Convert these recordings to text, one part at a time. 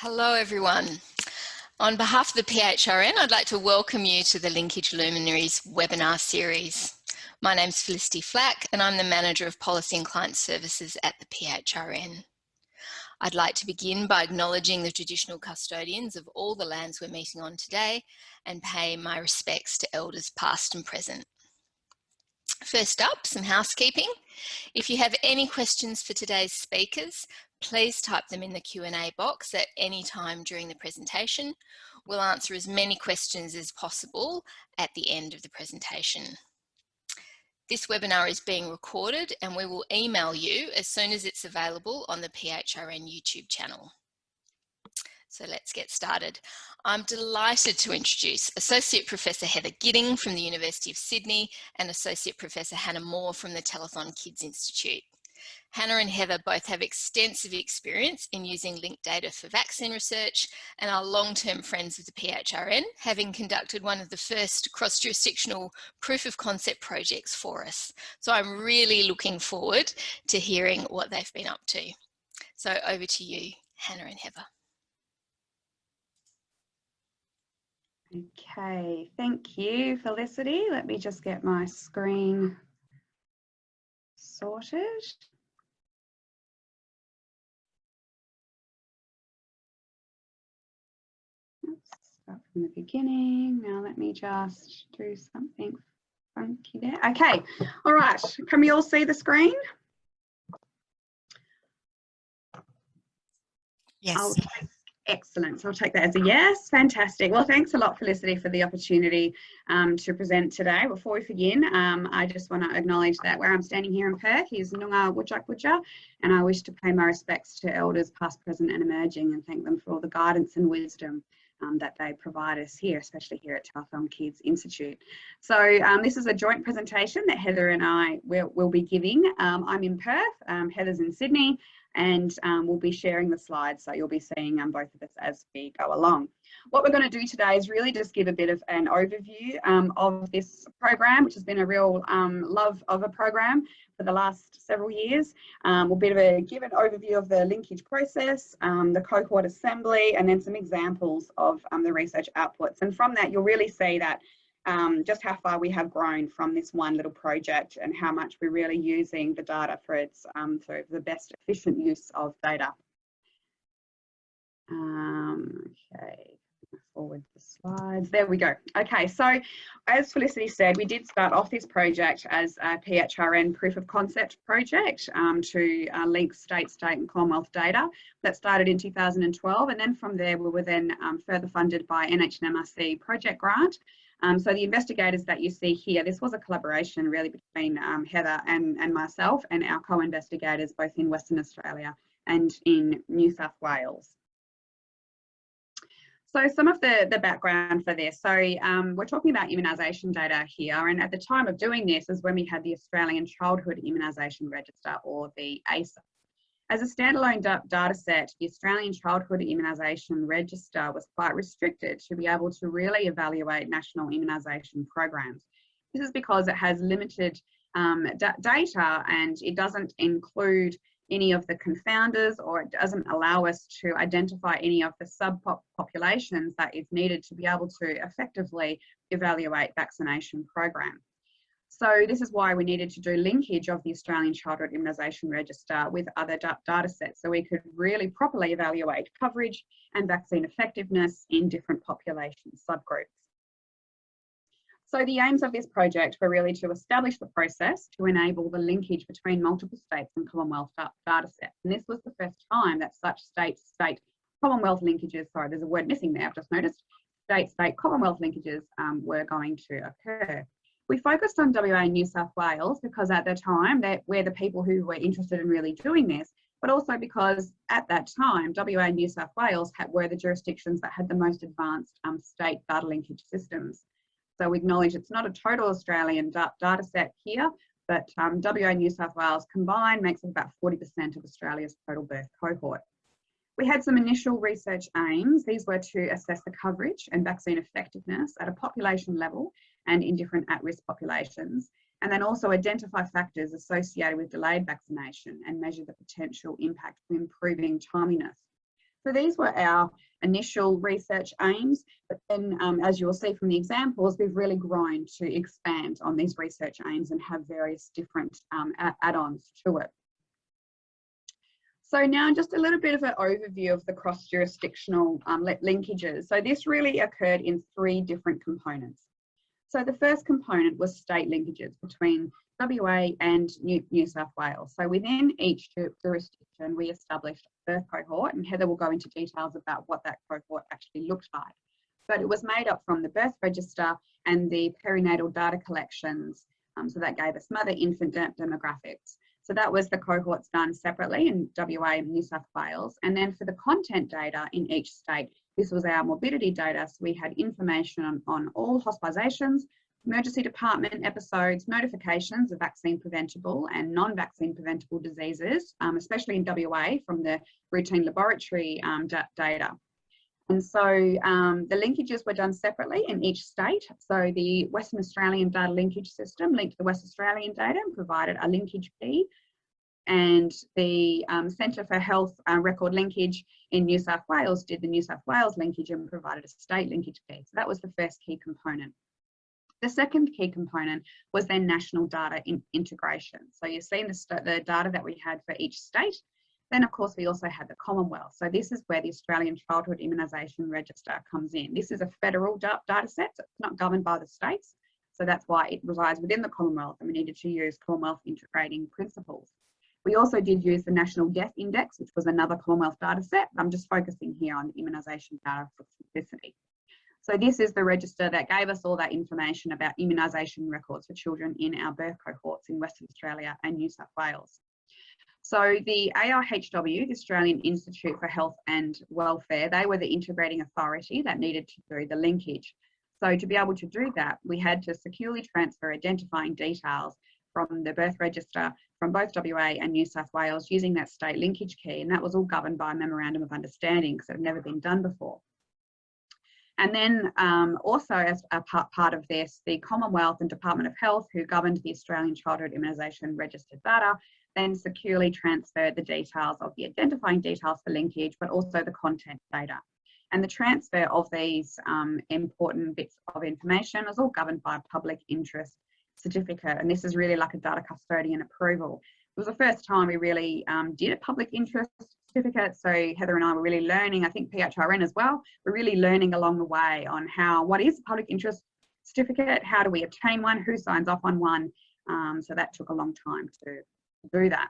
Hello everyone. On behalf of the PHRN, I'd like to welcome you to the Linkage Luminaries webinar series. My name's Felicity Flack and I'm the Manager of Policy and Client Services at the PHRN. I'd like to begin by acknowledging the traditional custodians of all the lands we're meeting on today and pay my respects to elders past and present. First up, some housekeeping. If you have any questions for today's speakers, please type them in the Q&A box at any time during the presentation. We'll answer as many questions as possible at the end of the presentation. This webinar is being recorded and we will email you as soon as it's available on the PHRN YouTube channel. So let's get started. I'm delighted to introduce Associate Professor Heather Gidding from the University of Sydney and Associate Professor Hannah Moore from the Telethon Kids Institute. Hannah and Heather both have extensive experience in using linked data for vaccine research and are long-term friends of the PHRN, having conducted one of the first cross-jurisdictional proof of concept projects for us. So I'm really looking forward to hearing what they've been up to. So over to you, Hannah and Heather. Okay, thank you, Felicity. Let me just get my screen sorted. Let's start from the beginning. Now let me just do something funky there. Okay, all right, can we all see the screen? Yes. Excellent. So I'll take that as a yes. Fantastic. Well, thanks a lot, Felicity, for the opportunity to present today. Before we begin, I just want to acknowledge that where I'm standing here in Perth is Noongar Whadjuk Whadjuk, and I wish to pay my respects to elders past, present and emerging and thank them for all the guidance and wisdom that they provide us here, especially here at Telethon Kids Institute. So this is a joint presentation that Heather and I will be giving. I'm in Perth, Heather's in Sydney, and we'll be sharing the slides, so you'll be seeing both of us as we go along. What we're going to do today is really just give a bit of an overview of this program, which has been a real love of a program for the last several years. We'll give an overview of the linkage process, the cohort assembly, and then some examples of the research outputs. And from that, you'll really see that just how far we have grown from this one little project and how much we're really using the data for its for the best efficient use of data. Okay, forward the slides. There we go. Okay, so as Felicity said, we did start off this project as a PHRN proof of concept project to link state, and Commonwealth data. That started in 2012, and then from there we were then further funded by NHMRC project grant. So the investigators that you see here, this was a collaboration really between Heather and myself and our co-investigators both in Western Australia and in New South Wales. So some of the background for this. So we're talking about immunisation data here, and at the time of doing this is when we had the Australian Childhood Immunisation Register, or the ACIR. As a standalone data set, the Australian Childhood Immunisation Register was quite restricted to be able to really evaluate national immunisation programs. This is because it has limited data and it doesn't include any of the confounders, or it doesn't allow us to identify any of the subpopulations that is needed to be able to effectively evaluate vaccination programs. So this is why we needed to do linkage of the Australian Childhood Immunisation Register with other data sets, so we could really properly evaluate coverage and vaccine effectiveness in different population subgroups. So the aims of this project were really to establish the process to enable the linkage between multiple states and Commonwealth data sets. And this was the first time that such state Commonwealth linkages, sorry, there's a word missing there, I've just noticed, state Commonwealth linkages were going to occur. We focused on WA and New South Wales because at the time that we're the people who were interested in really doing this, but also because at that time WA and New South Wales were the jurisdictions that had the most advanced state data linkage systems. So we acknowledge it's not a total Australian data set here, but WA and New South Wales combined makes up about 40% of Australia's total birth cohort. We had some initial research aims. These were to assess the coverage and vaccine effectiveness at a population level and in different at-risk populations, and then also identify factors associated with delayed vaccination and measure the potential impact of improving timeliness. So these were our initial research aims, but then as you'll see from the examples, we've really grown to expand on these research aims and have various different add-ons to it. So now just a little bit of an overview of the cross-jurisdictional linkages. So this really occurred in 3 different components. So the first component was state linkages between WA and New South Wales. So within each jurisdiction, we established a birth cohort, and Heather will go into details about what that cohort actually looked like. But it was made up from the birth register and the perinatal data collections. So that gave us mother, infant demographics. So that was the cohorts done separately in WA and New South Wales. And then for the content data in each state, this was our morbidity data. So we had information on all hospitalisations, emergency department episodes, notifications of vaccine preventable and non-vaccine preventable diseases, especially in WA from the routine laboratory data. And so the linkages were done separately in each state. So the Western Australian data linkage system linked the West Australian data and provided a linkage key. And the Centre for Health Record Linkage in New South Wales did the New South Wales linkage and provided a state linkage key. So that was the first key component. The second key component was then national data integration. So you've seen the data that we had for each state. Then, of course, we also had the Commonwealth. So this is where the Australian Childhood Immunisation Register comes in. This is a federal data set, so it's not governed by the states. So that's why it resides within the Commonwealth, and we needed to use Commonwealth integrating principles. We also did use the National Death Index, which was another Commonwealth data set. I'm just focusing here on the immunisation data for simplicity. So this is the register that gave us all that information about immunisation records for children in our birth cohorts in Western Australia and New South Wales. So the AIHW, the Australian Institute for Health and Welfare, they were the integrating authority that needed to do the linkage. So to be able to do that, we had to securely transfer identifying details from the birth register from both WA and New South Wales using that state linkage key, and that was all governed by a memorandum of understanding because it had never been done before. And then also as a part of this, the Commonwealth and Department of Health, who governed the Australian Childhood Immunisation Registered data, then securely transferred the details of the identifying details for linkage, but also the content data. And the transfer of these important bits of information is all governed by a public interest certificate. And this is really like a data custodian approval. It was the first time we really did a public interest certificate. So Heather and I were really learning, I think PHRN as well, we're really learning along the way on what is a public interest certificate, how do we obtain one, who signs off on one. So that took a long time to do that.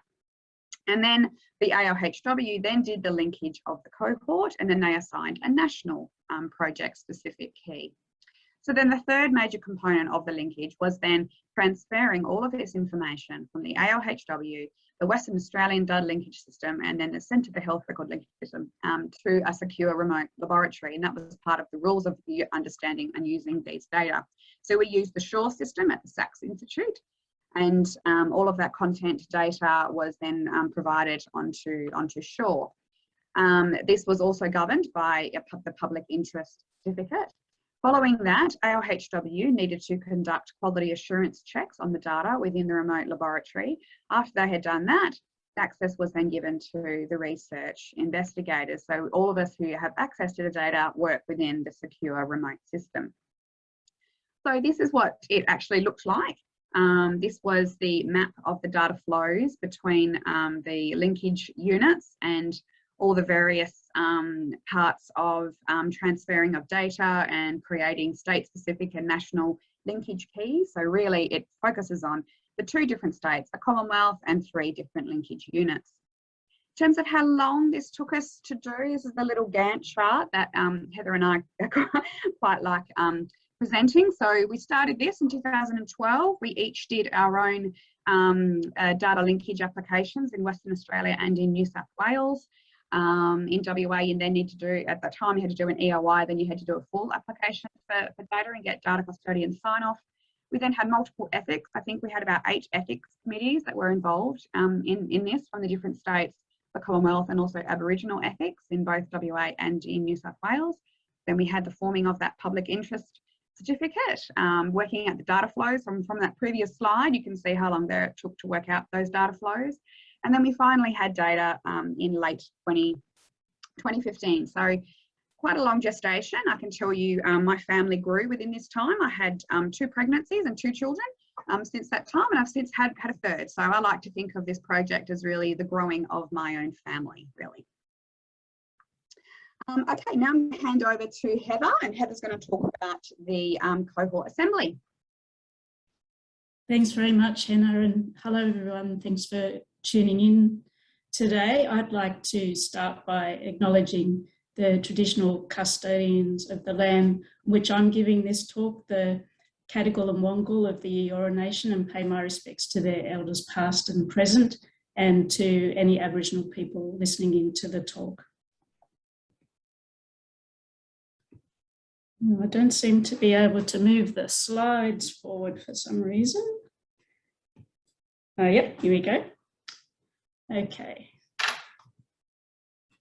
And then the ALHW then did the linkage of the cohort, and then they assigned a national project specific key. So then the third major component of the linkage was then transferring all of this information from the ALHW, the Western Australian data linkage system, and then the Centre for Health Record Linkage system to a secure remote laboratory. And that was part of the rules of the understanding and using these data. So we used the SHORE system at the Sachs Institute, and all of that content data was then provided onto SHORE. This was also governed by the public interest certificate. Following that, ALHW needed to conduct quality assurance checks on the data within the remote laboratory. After they had done that, access was then given to the research investigators. So all of us who have access to the data work within the secure remote system. So this is what it actually looked like. This was the map of the data flows between the linkage units and all the various parts of transferring of data and creating state-specific and national linkage keys. So really it focuses on the 2 different states, the Commonwealth, and 3 different linkage units. In terms of how long this took us to do, this is the little Gantt chart that Heather and I quite like presenting. So we started this in 2012. We each did our own data linkage applications in Western Australia and in New South Wales. In WA, you then need to do, at that time you had to do an EOI, then you had to do a full application for data and get data custodian sign off. We then had multiple ethics. I think we had about 8 ethics committees that were involved in this from the different states, the Commonwealth, and also Aboriginal ethics in both WA and in New South Wales. Then we had the forming of that public interest certificate, working out the data flows from that previous slide. You can see how long there it took to work out those data flows. And then we finally had data in late 2015. So quite a long gestation. I can tell you my family grew within this time. I had 2 pregnancies and 2 children since that time, and I've since had a third. So I like to think of this project as really the growing of my own family, really. Okay, now I'm going to hand over to Heather, and Heather's going to talk about the cohort assembly. Thanks very much, Hannah, and hello everyone. Thanks for tuning in today. I'd like to start by acknowledging the traditional custodians of the land which I'm giving this talk, the Cadigal and Wongal of the Eora Nation, and pay my respects to their elders past and present, and to any Aboriginal people listening in to the talk. I don't seem to be able to move the slides forward for some reason. Oh, yep, here we go. Okay.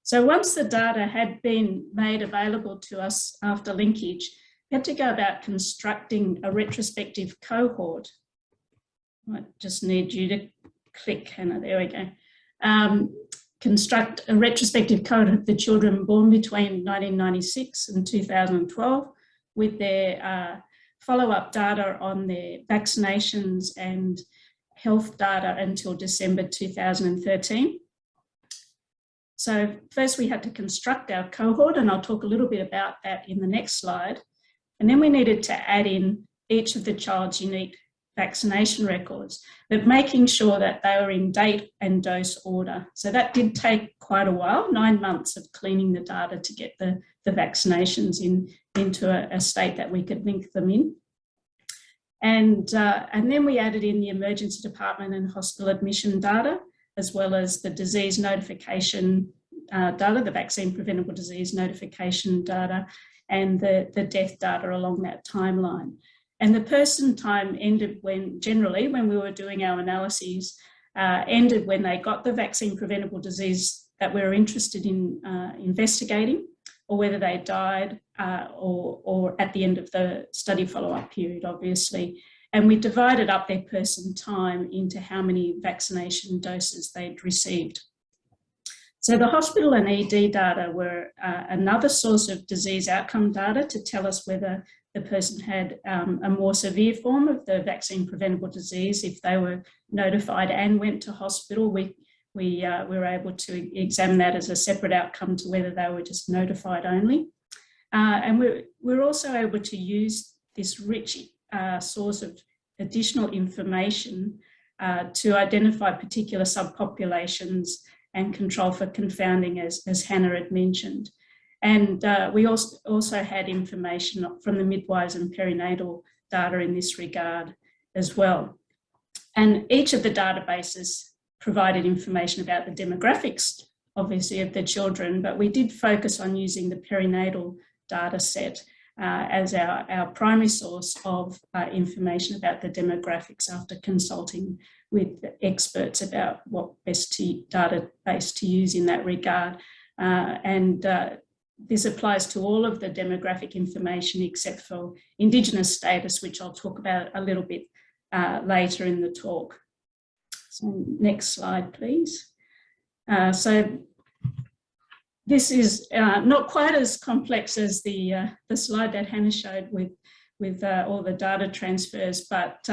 So once the data had been made available to us after linkage, we had to go about constructing a retrospective cohort. I just need you to click, Hannah, there we go. Construct a retrospective cohort of the children born between 1996 and 2012 with their follow-up data on their vaccinations and health data until December 2013. So first we had to construct our cohort, and I'll talk a little bit about that in the next slide. And then we needed to add in each of the child's unique vaccination records, but making sure that they were in date and dose order. So that did take quite a while, 9 months of cleaning the data to get the vaccinations into a state that we could link them in. And then we added in the emergency department and hospital admission data, as well as the disease notification data, the vaccine preventable disease notification data, and the death data along that timeline. And the person time ended generally when we were doing our analyses, ended when they got the vaccine preventable disease that we were interested in investigating, or whether they died or at the end of the study follow-up period, obviously. And we divided up their person time into how many vaccination doses they'd received. So the hospital and ED data were another source of disease outcome data to tell us whether the person had a more severe form of the vaccine preventable disease. If they were notified and went to hospital, we were able to examine that as a separate outcome to whether they were just notified only. And we're also able to use this rich source of additional information to identify particular subpopulations and control for confounding, as Hannah had mentioned. And we also had information from the midwives and perinatal data in this regard as well. And each of the databases provided information about the demographics, obviously, of the children, but we did focus on using the perinatal data set as our primary source of information about the demographics after consulting with experts about what best database to use in that regard. This applies to all of the demographic information except for Indigenous status, which I'll talk about a little bit later in the talk. So next slide, please. So this is not quite as complex as the slide that Hannah showed with all the data transfers, but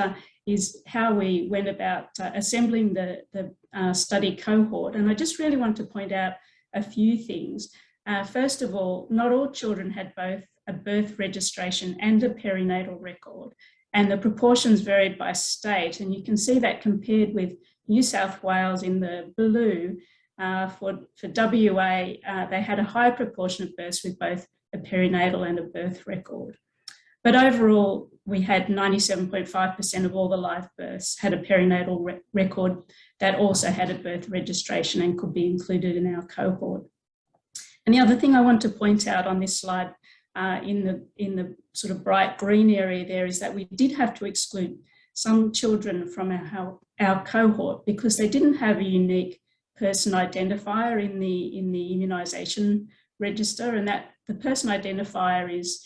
is how we went about assembling the study cohort. And I just really want to point out a few things. First of all, not all children had both a birth registration and a perinatal record, and the proportions varied by state. And you can see that compared with New South Wales in the blue, for WA, they had a higher proportion of births with both a perinatal and a birth record. But overall, we had 97.5% of all the live births had a perinatal record that also had a birth registration and could be included in our cohort. And the other thing I want to point out on this slide in the sort of bright green area there is that we did have to exclude some children from our cohort because they didn't have a unique person identifier in the immunisation register, and that the person identifier is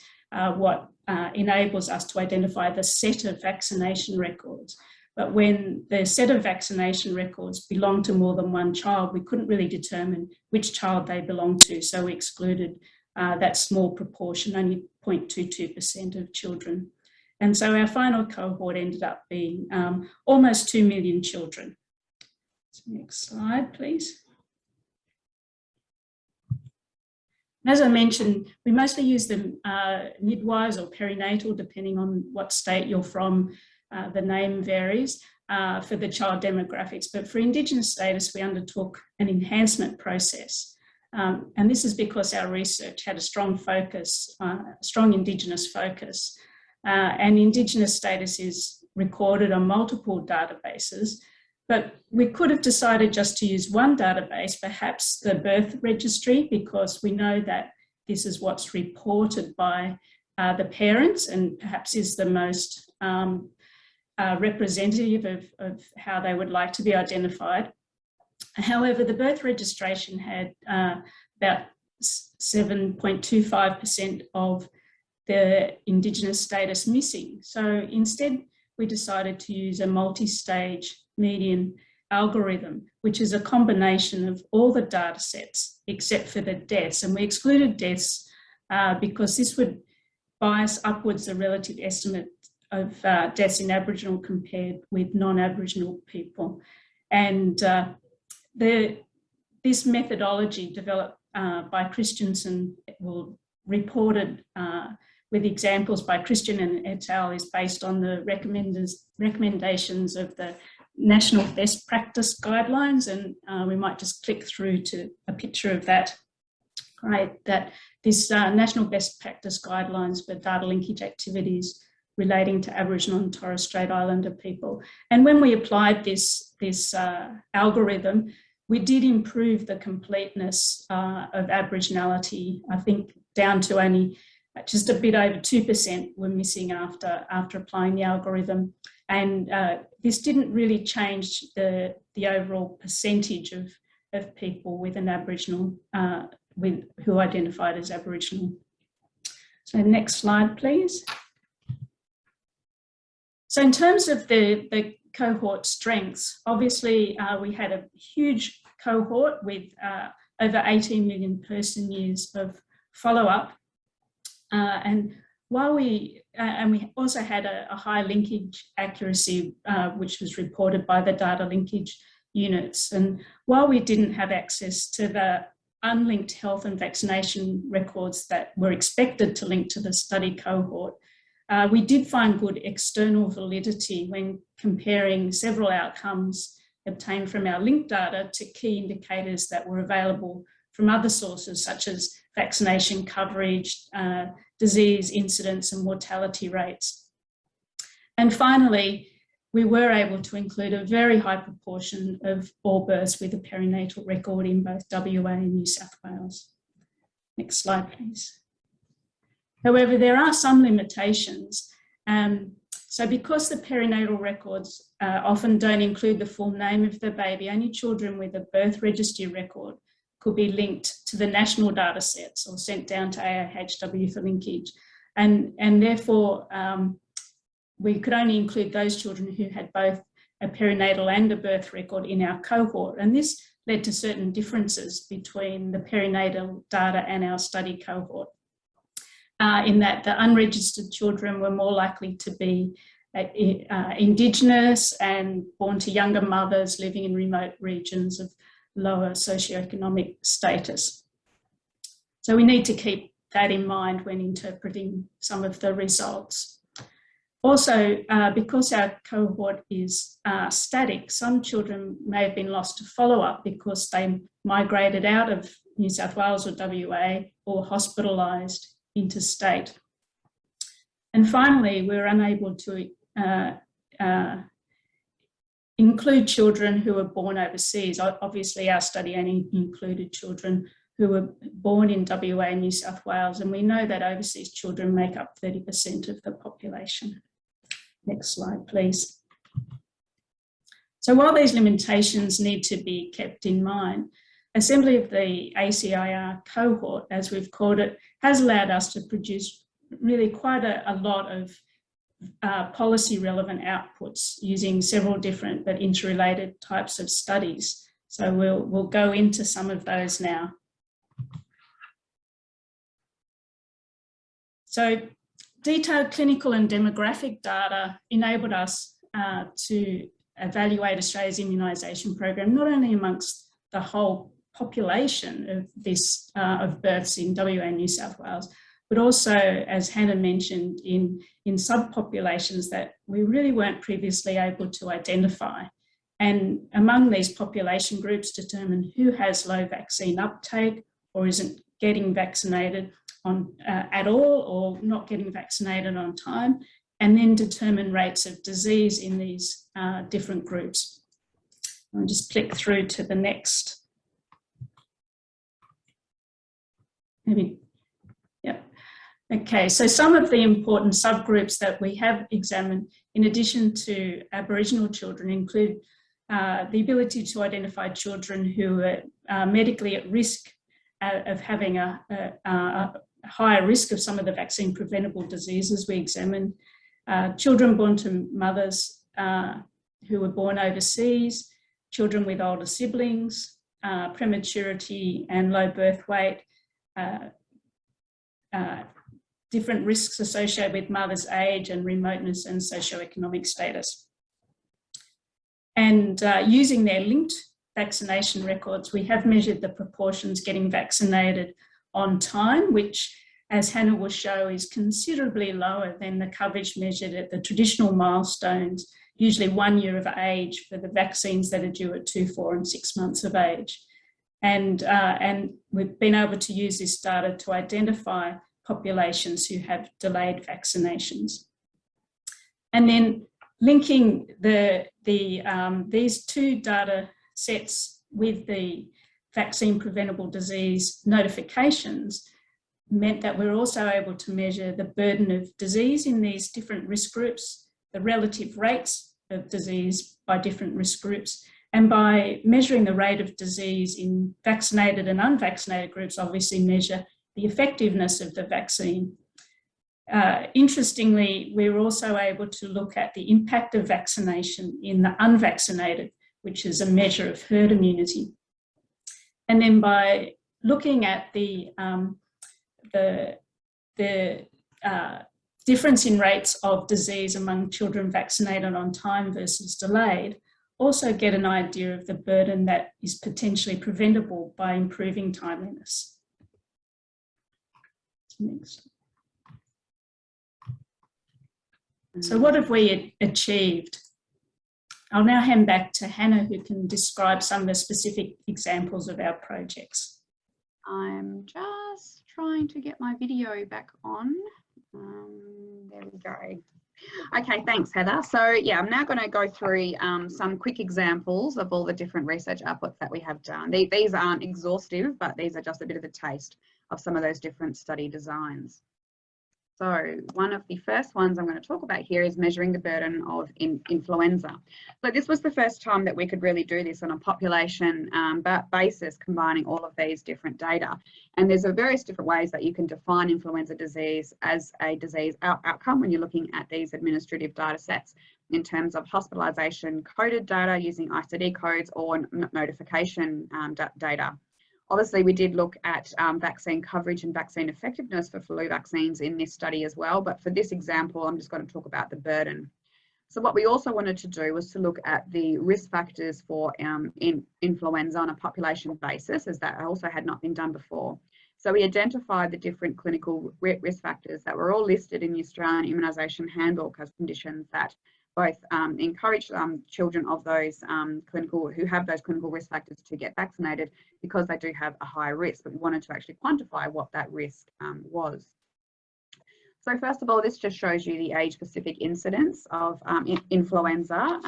what enables us to identify the set of vaccination records. But when the set of vaccination records belonged to more than one child, we couldn't really determine which child they belonged to. So we excluded that small proportion, only 0.22% of children. And so our final cohort ended up being almost 2 million children. So next slide, please. As I mentioned, we mostly use the midwives or perinatal, depending on what state you're from. The name varies for the child demographics, but for Indigenous status, we undertook an enhancement process. And this is because our research had a strong focus, strong Indigenous focus. And Indigenous status is recorded on multiple databases, but we could have decided just to use one database, perhaps the birth registry, because we know that this is what's reported by the parents and perhaps is the most representative of how they would like to be identified. However, the birth registration had about 7.25% of the Indigenous status missing. So instead, we decided to use a multi-stage median algorithm, which is a combination of all the data sets except for the deaths. And we excluded deaths because this would bias upwards the relative estimate of deaths in Aboriginal compared with non-Aboriginal people. And this methodology developed by Christensen, reported with examples by Christian and et al. Is based on the recommendations of the National Best Practice Guidelines. And we might just click through to a picture of that. Great, that this National Best Practice Guidelines for data linkage activities relating to Aboriginal and Torres Strait Islander people. And when we applied this algorithm, we did improve the completeness of Aboriginality, I think down to only just a bit over 2% were missing after applying the algorithm. And this didn't really change the overall percentage of people with an Aboriginal, who identified as Aboriginal. So next slide, please. So in terms of the cohort strengths, obviously we had a huge cohort with over 18 million person years of follow-up. And while we also had a high linkage accuracy, which was reported by the data linkage units. And while we didn't have access to the unlinked health and vaccination records that were expected to link to the study cohort, we did find good external validity when comparing several outcomes obtained from our linked data to key indicators that were available from other sources, such as vaccination coverage, disease incidence and mortality rates. And finally, we were able to include a very high proportion of all births with a perinatal record in both WA and New South Wales. Next slide, please. However, there are some limitations. So because the perinatal records often don't include the full name of the baby, only children with a birth registry record could be linked to the national data sets or sent down to AIHW for linkage. And therefore, we could only include those children who had both a perinatal and a birth record in our cohort. And this led to certain differences between the perinatal data and our study cohort, in that the unregistered children were more likely to be Indigenous and born to younger mothers living in remote regions of lower socioeconomic status. So we need to keep that in mind when interpreting some of the results. Also, because our cohort is static, some children may have been lost to follow-up because they migrated out of New South Wales or WA or hospitalised interstate. And finally, we were unable to include children who were born overseas. Obviously, our study only included children who were born in WA and New South Wales, and we know that overseas children make up 30% of the population. Next slide, please. So while these limitations need to be kept in mind, assembly of the ACIR cohort, as we've called it, has allowed us to produce really quite a lot of policy relevant outputs using several different but interrelated types of studies. So we'll go into some of those now. So detailed clinical and demographic data enabled us to evaluate Australia's immunisation program, not only amongst the whole population of this of births in WA and New South Wales, but also, as Hannah mentioned, in subpopulations that we really weren't previously able to identify. And among these population groups, determine who has low vaccine uptake or isn't getting vaccinated on at all, or not getting vaccinated on time, and then determine rates of disease in these different groups. I'll just click through to the next. Maybe, yep. Okay, so some of the important subgroups that we have examined, in addition to Aboriginal children, include the ability to identify children who are medically at risk of having a higher risk of some of the vaccine preventable diseases we examined, children born to mothers who were born overseas, children with older siblings, prematurity and low birth weight, different risks associated with mother's age and remoteness and socioeconomic status. And using their linked vaccination records, we have measured the proportions getting vaccinated on time, which, as Hannah will show, is considerably lower than the coverage measured at the traditional milestones, usually 1 year of age for the vaccines that are due at 2, 4 and 6 months of age. And we've been able to use this data to identify populations who have delayed vaccinations. And then linking these two data sets with the vaccine preventable disease notifications meant that we're also able to measure the burden of disease in these different risk groups, the relative rates of disease by different risk groups, and by measuring the rate of disease in vaccinated and unvaccinated groups, obviously measure the effectiveness of the vaccine. Interestingly, we were also able to look at the impact of vaccination in the unvaccinated, which is a measure of herd immunity. And then by looking at the difference in rates of disease among children vaccinated on time versus delayed, also get an idea of the burden that is potentially preventable by improving timeliness. Next. So what have we achieved? I'll now hand back to Hannah, who can describe some of the specific examples of our projects. I'm just trying to get my video back on. There we go. Okay, thanks, Heather. So yeah, I'm now going to go through some quick examples of all the different research outputs that we have done. These aren't exhaustive, but these are just a bit of a taste of some of those different study designs. So one of the first ones I'm going to talk about here is measuring the burden of influenza. So this was the first time that we could really do this on a population basis, combining all of these different data. And there's various different ways that you can define influenza disease as a disease outcome when you're looking at these administrative data sets in terms of hospitalisation coded data using ICD codes or notification data. Obviously, we did look at vaccine coverage and vaccine effectiveness for flu vaccines in this study as well, but for this example, I'm just going to talk about the burden. So what we also wanted to do was to look at the risk factors for influenza on a population basis, as that also had not been done before. So we identified the different clinical risk factors that were all listed in the Australian Immunisation Handbook as conditions that both encourage children of those who have those clinical risk factors to get vaccinated because they do have a high risk, but we wanted to actually quantify what that risk was. So first of all, this just shows you the age-specific incidence of influenza,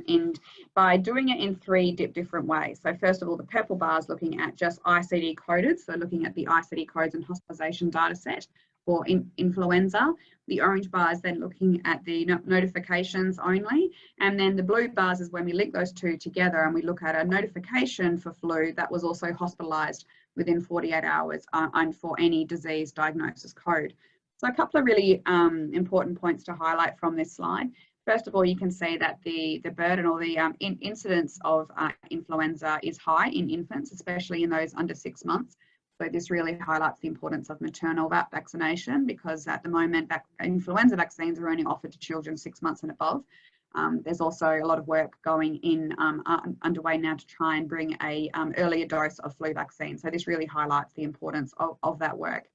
and by doing it in three different ways. So first of all, the purple bar is looking at just ICD coded, so looking at the ICD codes and hospitalisation data set for influenza. The orange bar is then looking at the notifications only, and then the blue bars is when we link those two together and we look at a notification for flu that was also hospitalised within 48 hours and for any disease diagnosis code. So a couple of really important points to highlight from this slide. First of all, you can see that the burden or the incidence of influenza is high in infants, especially in those under 6 months. So this really highlights the importance of maternal vaccination, because at the moment influenza vaccines are only offered to children 6 months and above. There's also a lot of work going in underway now to try and bring a earlier dose of flu vaccine. So this really highlights the importance of that work.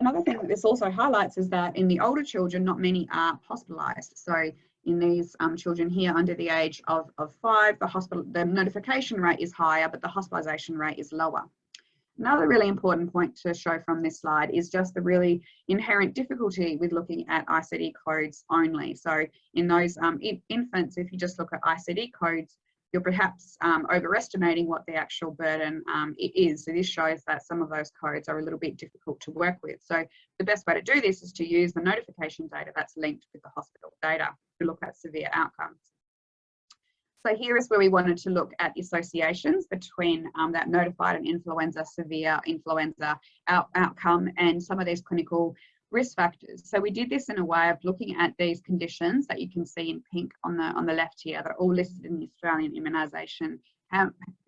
Another thing that this also highlights is that in the older children, not many are hospitalised. So in these children here under the age of 5, the notification rate is higher, but the hospitalisation rate is lower. Another really important point to show from this slide is just the really inherent difficulty with looking at ICD codes only. So in those infants, if you just look at ICD codes, you're perhaps overestimating what the actual burden is. So this shows that some of those codes are a little bit difficult to work with. So the best way to do this is to use the notification data that's linked with the hospital data to look at severe outcomes. So here is where we wanted to look at associations between that notified and influenza, severe influenza outcome and some of these clinical risk factors. So we did this in a way of looking at these conditions that you can see in pink on the left here. They're all listed in the Australian Immunisation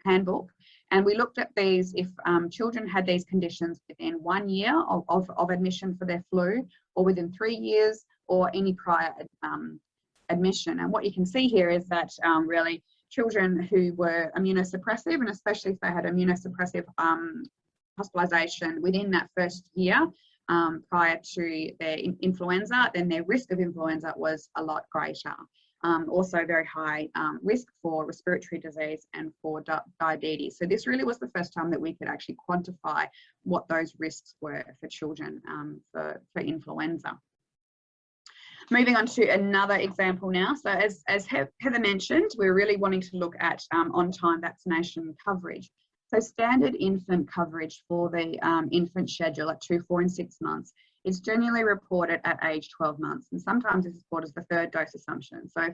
Handbook. And we looked at these if children had these conditions within 1 year of admission for their flu, or within 3 years, or any prior admission. And what you can see here is that really children who were immunosuppressive, and especially if they had immunosuppressive hospitalisation within that first year prior to their influenza, then their risk of influenza was a lot greater. Also very high risk for respiratory disease and for diabetes. So this really was the first time that we could actually quantify what those risks were for children for influenza. Moving on to another example now. So as Heather mentioned, we're really wanting to look at on-time vaccination coverage. So standard infant coverage for the infant schedule at 2, 4 and 6 months is generally reported at age 12 months. And sometimes this is called as the third dose assumption. So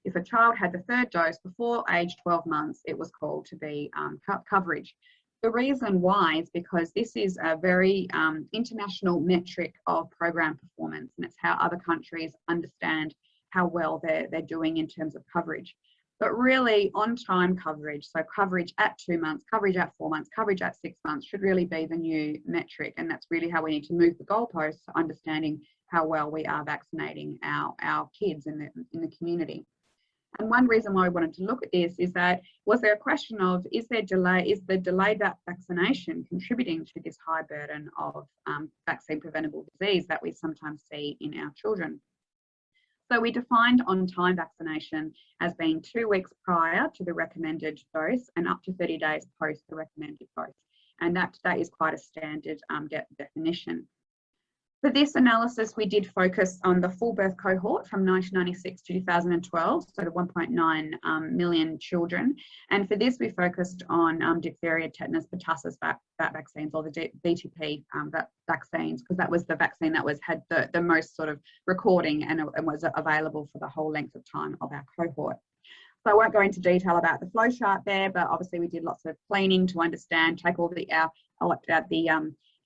if a child had the third dose before age 12 months, it was called to be coverage. The reason why is because this is a very international metric of program performance, and it's how other countries understand how well they're doing in terms of coverage. But really on-time coverage, so coverage at 2 months, coverage at 4 months, coverage at 6 months should really be the new metric. And that's really how we need to move the goalposts to understanding how well we are vaccinating our kids in the community. And one reason why we wanted to look at this is that, was there a question of, is the delayed vaccination contributing to this high burden of vaccine preventable disease that we sometimes see in our children? So we defined on-time vaccination as being 2 weeks prior to the recommended dose and up to 30 days post the recommended dose. And that is quite a standard definition. For this analysis, we did focus on the full birth cohort from 1996 to 2012, so the 1.9 million children. And for this, we focused on diphtheria, tetanus, pertussis vaccines, or the DTP vaccines, because that was the vaccine that had the most sort of recording and was available for the whole length of time of our cohort. So I won't go into detail about the flow chart there, but obviously we did lots of cleaning to understand, take all the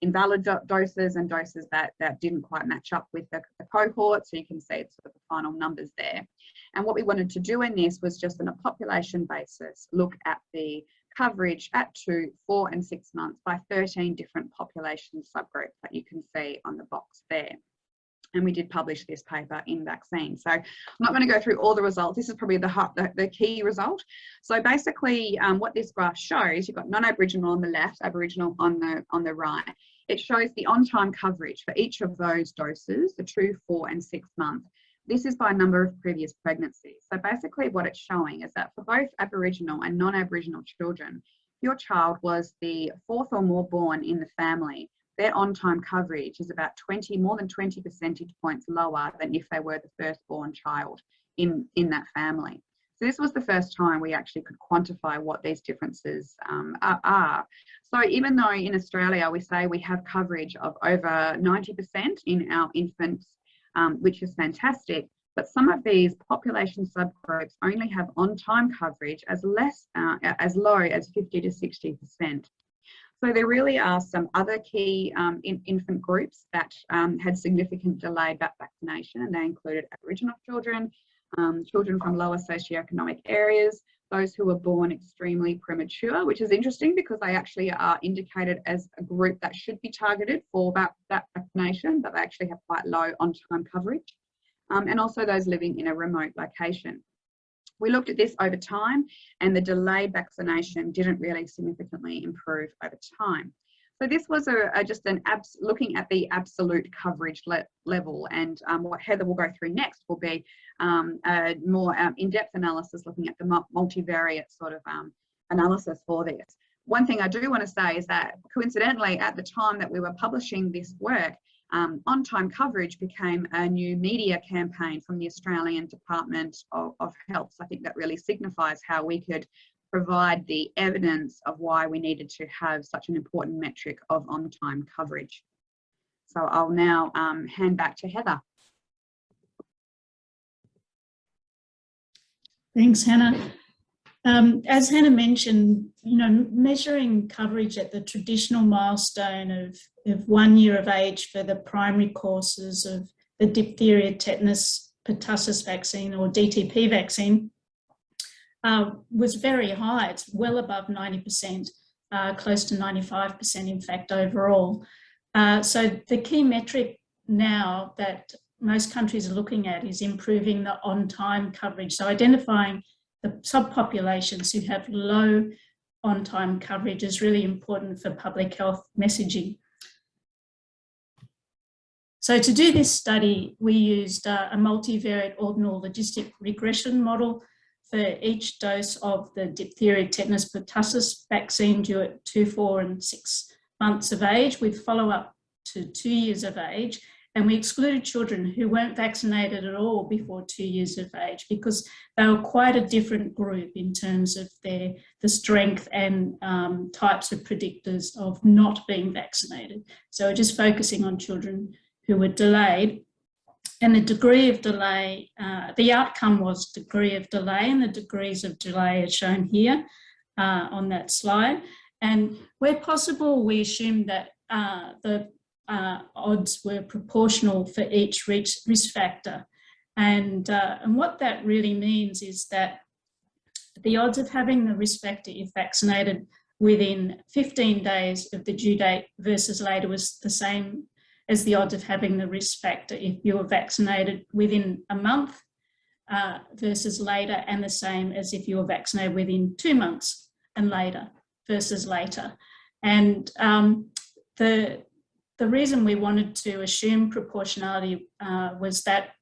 invalid doses and doses that didn't quite match up with the cohort. So you can see it's sort of the final numbers there. And what we wanted to do in this was just on a population basis, look at the coverage at 2, 4 and 6 months by 13 different population subgroups that you can see on the box there. And we did publish this paper in Vaccine. So I'm not going to go through all the results. This is probably the key result. So basically what this graph shows, you've got non-Aboriginal on the left, Aboriginal on the right. It shows the on-time coverage for each of those doses, the 2, 4 and 6 months. This is by number of previous pregnancies. So basically what it's showing is that for both Aboriginal and non-Aboriginal children, if your child was the 4th or more born in the family, their on-time coverage is about more than 20 percentage points lower than if they were the firstborn child in that family. So this was the first time we actually could quantify what these differences are. So even though in Australia we say we have coverage of over 90% in our infants, which is fantastic, but some of these population subgroups only have on-time coverage as low as 50 to 60%. So there really are some other key infant groups that had significant delayed vaccination, and they included Aboriginal children, children from lower socioeconomic areas, those who were born extremely premature, which is interesting because they actually are indicated as a group that should be targeted for that vaccination, but they actually have quite low on-time coverage, and also those living in a remote location. We looked at this over time, and the delayed vaccination didn't really significantly improve over time. So this was looking at the absolute coverage level, and what Heather will go through next will be a more in-depth analysis looking at the multivariate sort of analysis for this. One thing I do want to say is that coincidentally, at the time that we were publishing this work, on-time coverage became a new media campaign from the Australian Department of Health. So I think that really signifies how we could provide the evidence of why we needed to have such an important metric of on-time coverage. So I'll now hand back to Heather. Thanks, Hannah. As Hannah mentioned, measuring coverage at the traditional milestone of 1 year of age for the primary courses of the diphtheria, tetanus, pertussis vaccine or DTP vaccine was very high. It's well above 90%, close to 95% in fact overall. So the key metric now that most countries are looking at is improving the on-time coverage. So identifying the subpopulations who have low on-time coverage is really important for public health messaging. So to do this study, we used a multivariate ordinal logistic regression model for each dose of the diphtheria, tetanus, pertussis vaccine due at 2, 4 and 6 months of age with follow-up to 2 years of age. And we excluded children who weren't vaccinated at all before 2 years of age because they were quite a different group in terms of the strength and types of predictors of not being vaccinated. So we're just focusing on children who were delayed. And the degree of delay, the outcome was degree of delay, and the degrees of delay are shown here on that slide. And where possible, we assumed that the odds were proportional for each risk factor. And what that really means is that the odds of having the risk factor if vaccinated within 15 days of the due date versus later was the same as the odds of having the risk factor if you were vaccinated within a month versus later, and the same as if you were vaccinated within 2 months and later versus later. And the reason we wanted to assume proportionality was that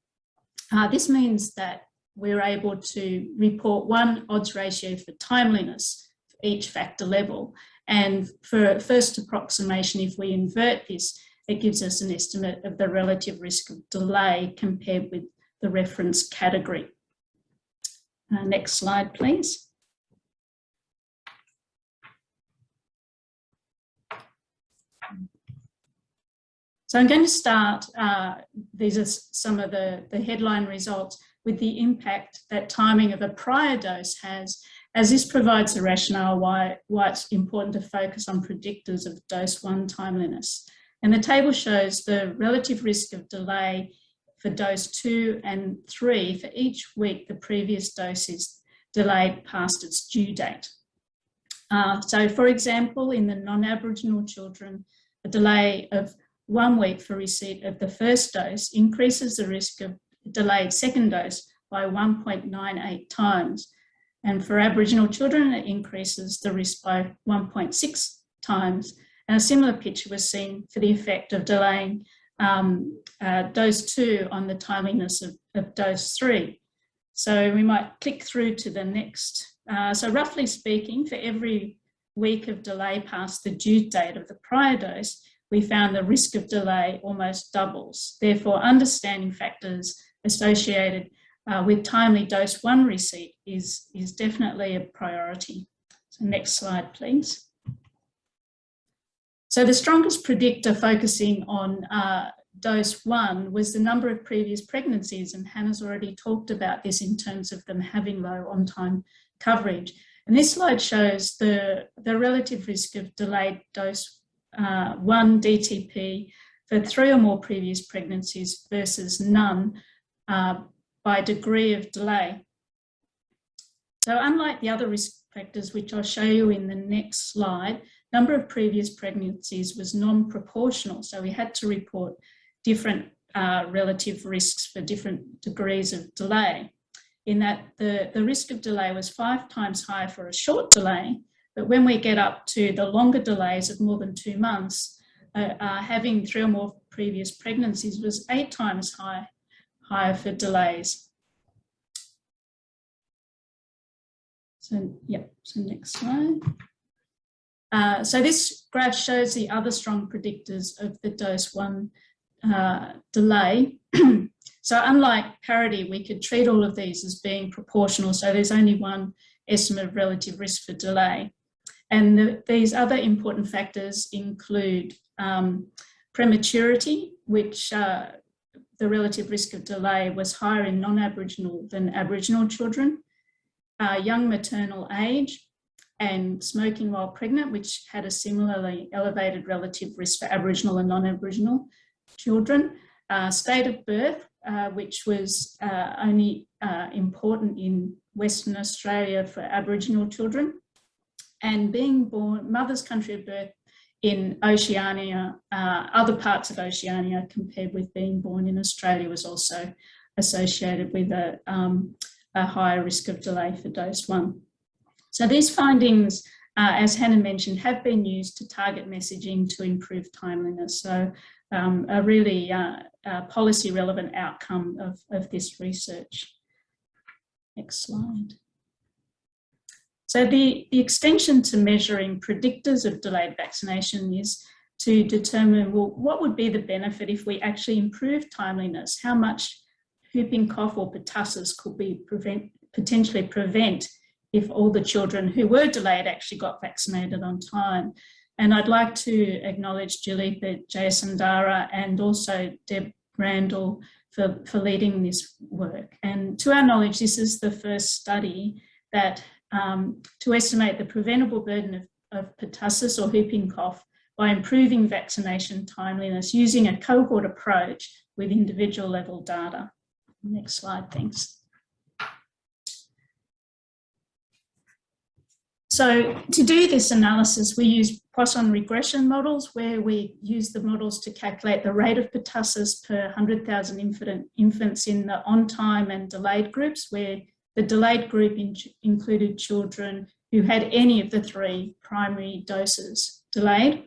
this means that we're able to report one odds ratio for timeliness for each factor level. And for a first approximation, if we invert this, it gives us an estimate of the relative risk of delay compared with the reference category. Next slide, please. So I'm going to start, these are some of the headline results, with the impact that timing of a prior dose has, as this provides the rationale why it's important to focus on predictors of dose 1 timeliness. And the table shows the relative risk of delay for dose 2 and 3 for each week the previous dose is delayed past its due date. So for example, in the non-Aboriginal children, a delay of 1 week for receipt of the first dose increases the risk of delayed second dose by 1.98 times. And for Aboriginal children, it increases the risk by 1.6 times. And a similar picture was seen for the effect of delaying dose 2 on the timeliness of dose 3. So we might click through to the next. So roughly speaking, for every week of delay past the due date of the prior dose, we found the risk of delay almost doubles. Therefore, understanding factors associated with timely dose 1 receipt is definitely a priority. So next slide, please. So the strongest predictor focusing on dose 1 was the number of previous pregnancies, and Hannah's already talked about this in terms of them having low on-time coverage. And this slide shows the relative risk of delayed dose 1 DTP for 3 or more previous pregnancies versus none by degree of delay. So unlike the other risk factors, which I'll show you in the next slide, number of previous pregnancies was non-proportional. So we had to report different relative risks for different degrees of delay, in that the risk of delay was 5 times higher for a short delay, but when we get up to the longer delays of more than 2 months, having 3 or more previous pregnancies was 8 times higher for delays. So, yep, so next slide. So this graph shows the other strong predictors of the dose 1 delay. So unlike parity, we could treat all of these as being proportional. So there's only one estimate of relative risk for delay. And these other important factors include prematurity, which the relative risk of delay was higher in non-Aboriginal than Aboriginal children, young maternal age, and smoking while pregnant, which had a similarly elevated relative risk for Aboriginal and non-Aboriginal children, state of birth, which was only important in Western Australia for Aboriginal children, and being born, mother's country of birth in Oceania, other parts of Oceania compared with being born in Australia was also associated with a higher risk of delay for dose 1. So these findings, as Hannah mentioned, have been used to target messaging to improve timeliness. So a really policy relevant outcome of this research. Next slide. So the extension to measuring predictors of delayed vaccination is to determine, well, what would be the benefit if we actually improve timeliness? How much whooping cough or pertussis could we potentially prevent if all the children who were delayed actually got vaccinated on time? And I'd like to acknowledge Julita Jayasundara and also Deb Randall for leading this work. And to our knowledge, this is the first study that to estimate the preventable burden of pertussis or whooping cough by improving vaccination timeliness using a cohort approach with individual level data. Next slide, thanks. So to do this analysis, we use Poisson regression models where we use the models to calculate the rate of pertussis per 100,000 infants in the on-time and delayed groups, where the delayed group included children who had any of the 3 primary doses delayed.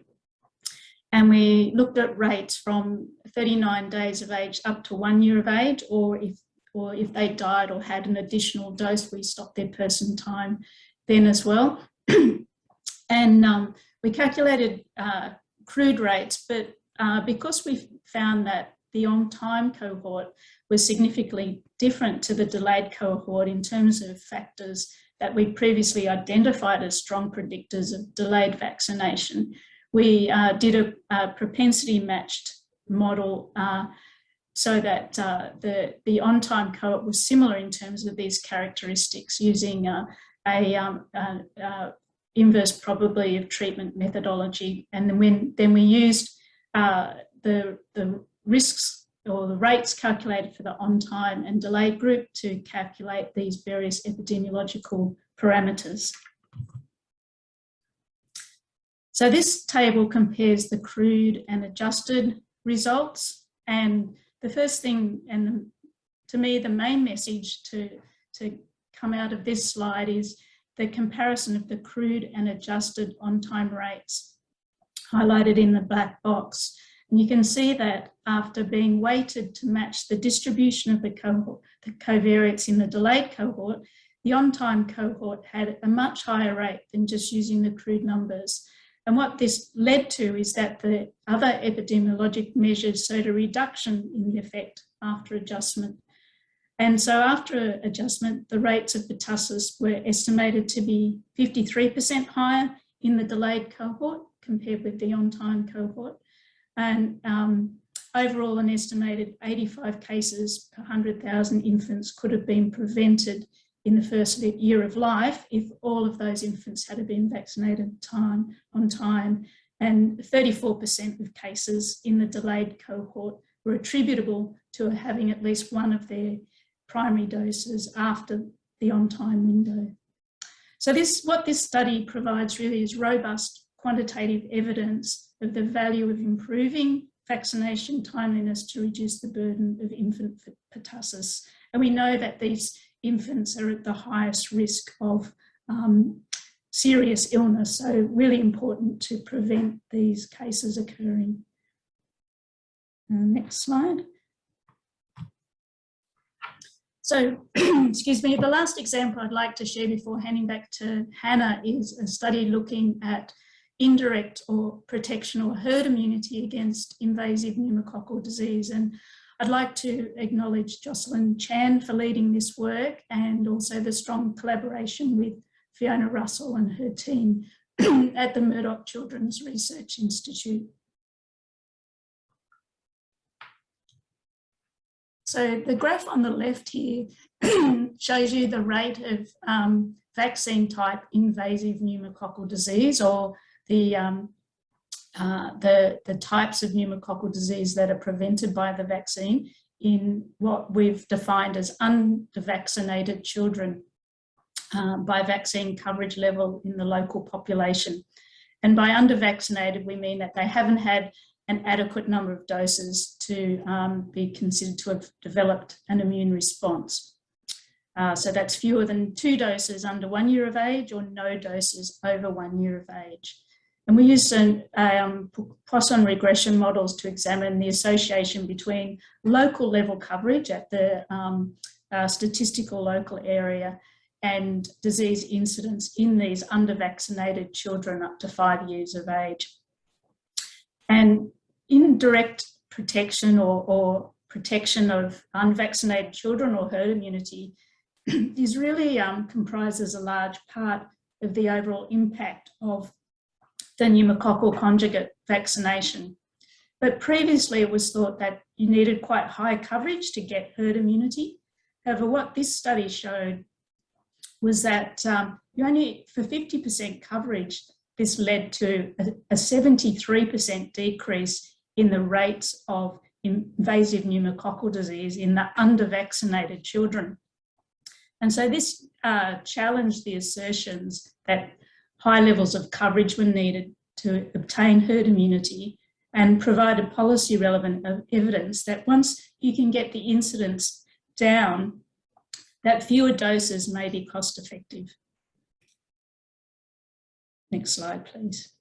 And we looked at rates from 39 days of age up to 1 year of age, or if they died or had an additional dose, we stopped their person time then as well. And we calculated crude rates, but because we found that the on-time cohort was significantly different to the delayed cohort in terms of factors that we previously identified as strong predictors of delayed vaccination, we did a propensity matched model so that the on-time cohort was similar in terms of these characteristics using a inverse probability of treatment methodology. And then we used the risks or the rates calculated for the on-time and delayed group to calculate these various epidemiological parameters. So this table compares the crude and adjusted results. And the first thing, and to me, the main message to come out of this slide is the comparison of the crude and adjusted on-time rates highlighted in the black box. And you can see that after being weighted to match the distribution of the cohort, the covariates in the delayed cohort, the on-time cohort had a much higher rate than just using the crude numbers. And what this led to is that the other epidemiologic measures showed a reduction in the effect after adjustment. And so after adjustment, the rates of pertussis were estimated to be 53% higher in the delayed cohort compared with the on-time cohort. And overall, an estimated 85 cases per 100,000 infants could have been prevented in the first year of life if all of those infants had been vaccinated on time, and 34% of cases in the delayed cohort were attributable to having at least one of their primary doses after the on-time window. So what this study provides really is robust quantitative evidence of the value of improving vaccination timeliness to reduce the burden of infant pertussis. And we know that these infants are at the highest risk of serious illness, so really important to prevent these cases occurring. Next slide. So, excuse me, the last example I'd like to share before handing back to Hannah is a study looking at indirect or protection or herd immunity against invasive pneumococcal disease. And I'd like to acknowledge Jocelyn Chan for leading this work, and also the strong collaboration with Fiona Russell and her team at the Murdoch Children's Research Institute. So the graph on the left here shows you the rate of vaccine type invasive pneumococcal disease, or the types of pneumococcal disease that are prevented by the vaccine in what we've defined as unvaccinated children by vaccine coverage level in the local population. And by undervaccinated, we mean that they haven't had an adequate number of doses to be considered to have developed an immune response. So that's fewer than 2 doses under 1 year of age, or no doses over 1 year of age. And we used Poisson regression models to examine the association between local level coverage at the statistical local area and disease incidence in these undervaccinated children up to 5 years of age. And indirect protection or protection of unvaccinated children, or herd immunity, is really comprises a large part of the overall impact of the pneumococcal conjugate vaccination. But previously it was thought that you needed quite high coverage to get herd immunity. However, what this study showed was that you only, for 50% coverage, this led to a 73% decrease in the rates of invasive pneumococcal disease in the undervaccinated children. And so this challenged the assertions that high levels of coverage were needed to obtain herd immunity, and provided policy relevant evidence that once you can get the incidence down, that fewer doses may be cost effective. Next slide, please.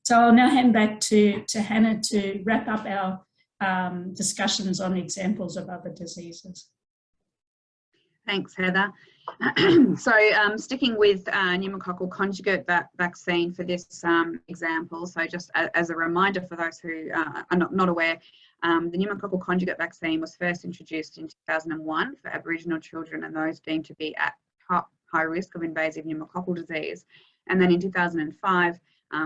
So I'll now hand back to Hannah to wrap up our discussions on examples of other diseases. Thanks, Heather. So sticking with pneumococcal conjugate vaccine for this example, so just as a reminder for those who are not aware, the pneumococcal conjugate vaccine was first introduced in 2001 for Aboriginal children and those deemed to be at high risk of invasive pneumococcal disease. And then in 2005,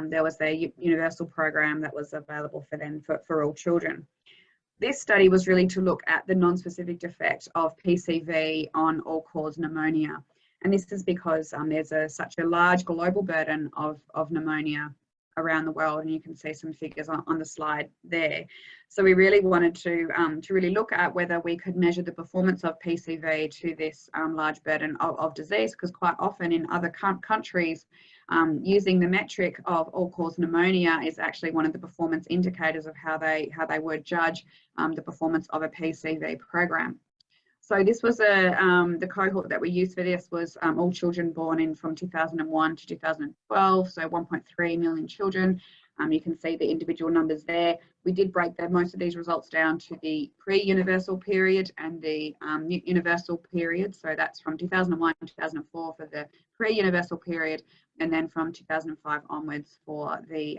there was a universal program that was available for them for all children. This study was really to look at the non-specific effect of PCV on all-cause pneumonia. And this is because there's such a large global burden of pneumonia around the world, and you can see some figures on the slide there. So we really wanted to really look at whether we could measure the performance of PCV to this large burden of disease, because quite often in other countries, using the metric of all-cause pneumonia is actually one of the performance indicators of how they would judge the performance of a PCV program. So this was the cohort that we used for this was all children born in from 2001 to 2012, so 1.3 million children. You can see the individual numbers there. We did break most of these results down to the pre-universal period and the universal period. So that's from 2001 to 2004 for the pre-universal period, and then from 2005 onwards for the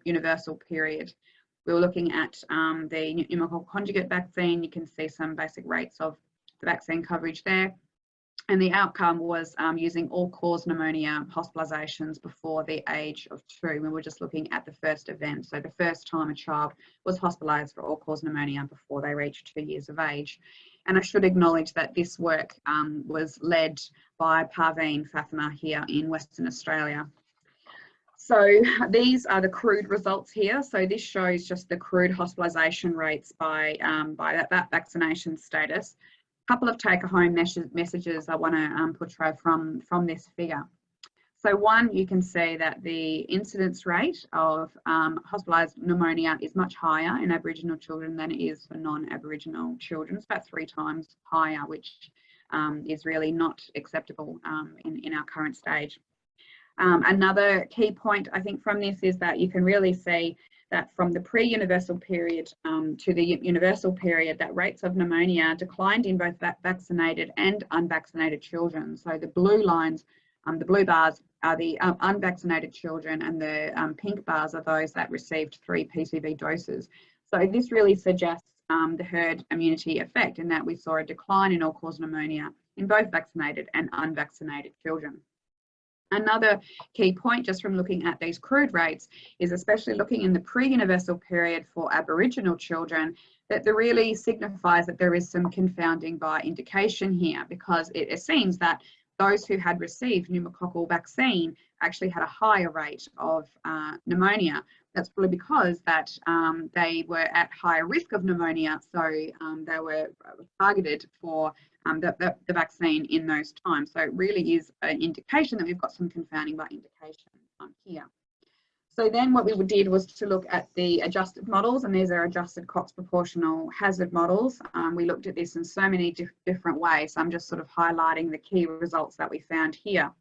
universal period. We were looking at the pneumococcal conjugate vaccine. You can see some basic rates of the vaccine coverage there. And the outcome was using all-cause pneumonia hospitalizations before the age of 2. We were just looking at the first event. So the first time a child was hospitalized for all-cause pneumonia before they reached 2 years of age. And I should acknowledge that this work was led by Parveen Fatima here in Western Australia. So these are the crude results here. So this shows just the crude hospitalisation rates by that vaccination status. A couple of take-home messages I want to portray from this figure. So one, you can see that the incidence rate of hospitalised pneumonia is much higher in Aboriginal children than it is for non-Aboriginal children. It's about 3 times higher, which is really not acceptable in our current stage. Another key point, I think, from this is that you can really see that from the pre-universal period to the universal period, that rates of pneumonia declined in both vaccinated and unvaccinated children. So the blue lines, the blue bars are the unvaccinated children, and the pink bars are those that received 3 PCV doses. So this really suggests the herd immunity effect, in that we saw a decline in all-cause pneumonia in both vaccinated and unvaccinated children. Another key point, just from looking at these crude rates, is especially looking in the pre-universal period for Aboriginal children, that there really signifies that there is some confounding by indication here, because it seems that those who had received pneumococcal vaccine actually had a higher rate of pneumonia. That's probably because that they were at higher risk of pneumonia, so they were targeted for the vaccine in those times. So it really is an indication that we've got some confounding by indication here. So then what we did was to look at the adjusted models, and these are adjusted Cox proportional hazard models. We looked at this in so many different ways. So I'm just sort of highlighting the key results that we found here.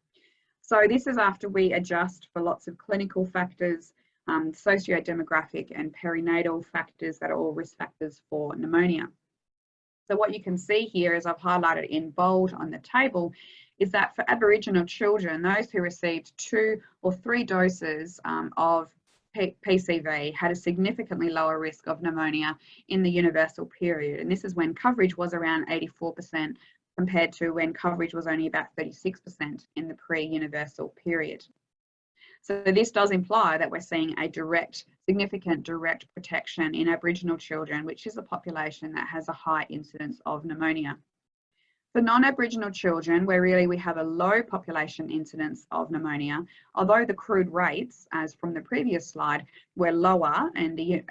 So this is after we adjust for lots of clinical factors, socio-demographic and perinatal factors that are all risk factors for pneumonia. So what you can see here, as I've highlighted in bold on the table, is that for Aboriginal children, those who received 2 or 3 doses of PCV had a significantly lower risk of pneumonia in the universal period. And this is when coverage was around 84% compared to when coverage was only about 36% in the pre-universal period. So this does imply that we're seeing a significant direct protection in Aboriginal children, which is a population that has a high incidence of pneumonia. For non-Aboriginal children, where really we have a low population incidence of pneumonia, although the crude rates, as from the previous slide, were lower in the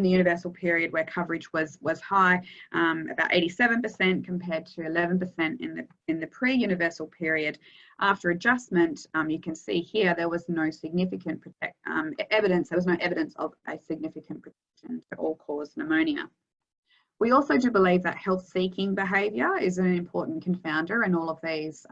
universal period, where coverage was high, about 87% compared to 11% in the pre-universal period. After adjustment, you can see here there was no significant evidence. There was no evidence of a significant protection to all-cause pneumonia. We also do believe that health-seeking behaviour is an important confounder in all of these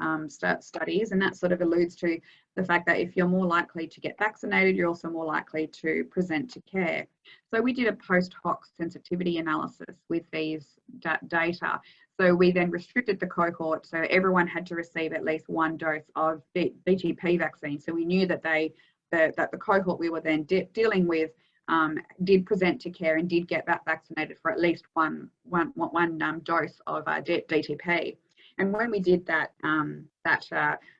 studies, and that sort of alludes to the fact that if you're more likely to get vaccinated, you're also more likely to present to care. So we did a post hoc sensitivity analysis with these data. So we then restricted the cohort, so everyone had to receive at least 1 dose of BTP vaccine. So we knew that the cohort we were then dealing with did present to care and did get vaccinated for at least one dose of DTP. And when we did that